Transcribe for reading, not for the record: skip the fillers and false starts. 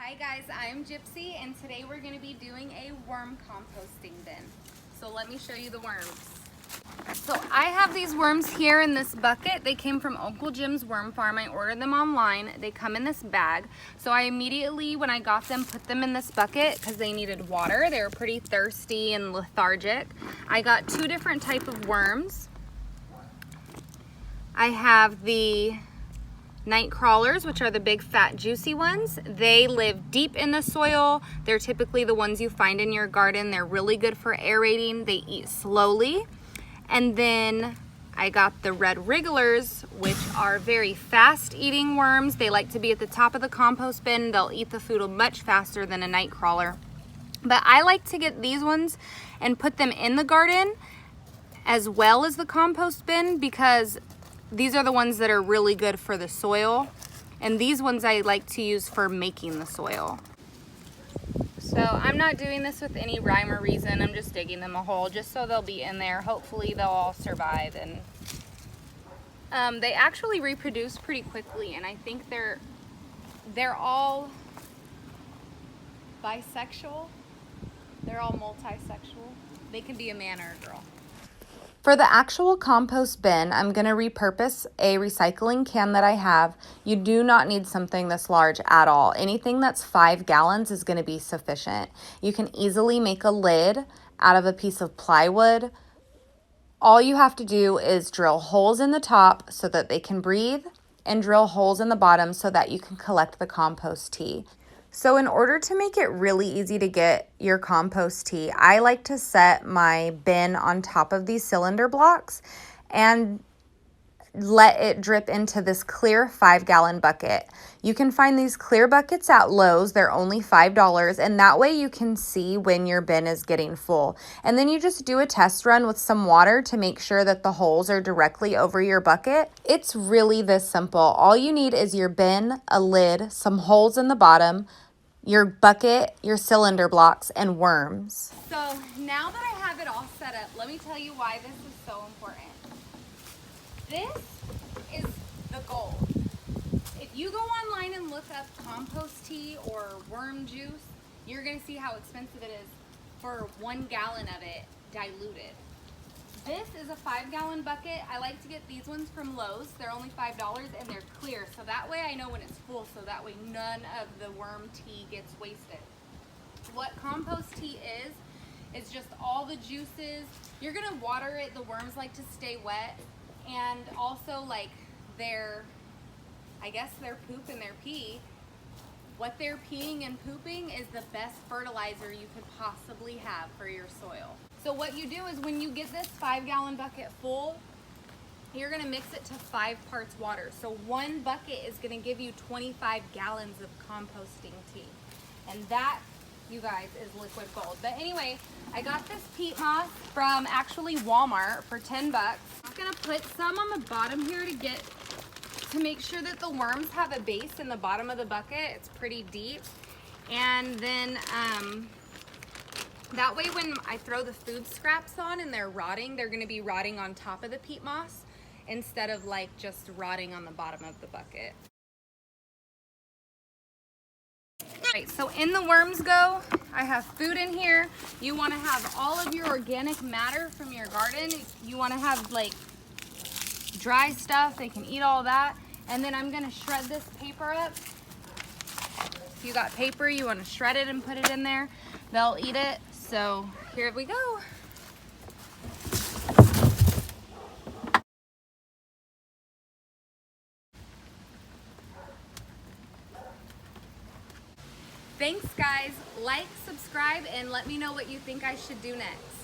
Hi guys, I'm Gypsy and today we're going to be doing a worm composting bin. So let me show you the worms. So I have these worms here in this bucket. They came from Uncle Jim's worm farm. I ordered them online. They come in this bag. So I immediately, when I got them, put them in this bucket because they needed water. They were pretty thirsty and lethargic. I got two different type of worms. I have the night crawlers, which are the big fat juicy ones. They live deep in the soil. They're typically the ones you find in your garden. They're really good for aerating. They eat slowly. And then I got the red wrigglers, which are very fast eating worms. They like to be at the top of the compost bin. They'll eat the food much faster than a night crawler. But I like to get these ones and put them in the garden as well as the compost bin because these are the ones that are really good for the soil. And these ones I like to use for making the soil. So I'm not doing this with any rhyme or reason. I'm just digging them a hole just so they'll be in there. Hopefully they'll all survive. And they actually reproduce pretty quickly. And I think they're all bisexual. They're all multisexual. They can be a man or a girl. For the actual compost bin, I'm going to repurpose a recycling can that I have. You do not need something this large at all. Anything that's 5 gallons is going to be sufficient. You can easily make a lid out of a piece of plywood. All you have to do is drill holes in the top so that they can breathe and drill holes in the bottom so that you can collect the compost tea. So in order to make it really easy to get your compost tea, I like to set my bin on top of these cylinder blocks and let it drip into this clear 5-gallon bucket. You can find these clear buckets at Lowe's. They're only $5, and that way you can see when your bin is getting full. And then you just do a test run with some water to make sure that the holes are directly over your bucket. It's really this simple. All you need is your bin, a lid, some holes in the bottom, your bucket, your cylinder blocks, and worms. So now that I have it all set up, let me tell you why this is so important. This is the goal. If you go online and look up compost tea or worm juice, you're gonna see how expensive it is for 1 gallon of it diluted. This is a 5-gallon bucket. I like to get these ones from Lowe's. They're only $5 and they're clear. So that way I know when it's full, so that way none of the worm tea gets wasted. What compost tea is just all the juices. You're gonna water it. The worms like to stay wet. And also like their poop and their pee. What they're peeing and pooping is the best fertilizer you could possibly have for your soil. So what you do is when you get this 5-gallon bucket full, you're gonna mix it to 5 parts water. So 1 bucket is gonna give you 25 gallons of composting tea. And that, you guys, is liquid gold. But anyway, I got this peat moss from actually Walmart for 10 bucks. I'm gonna put some on the bottom here to make sure that the worms have a base in the bottom of the bucket. It's pretty deep. And then that way when I throw the food scraps on and they're rotting, they're gonna be rotting on top of the peat moss instead of like just rotting on the bottom of the bucket. Alright, so in the worms go, I have food in here. You wanna have all of your organic matter from your garden. You wanna have like dry stuff, they can eat all that. And then I'm gonna shred this paper up. If you got paper, you wanna shred it and put it in there. They'll eat it. So here we go. Thanks guys. Like, subscribe, and let me know what you think I should do next.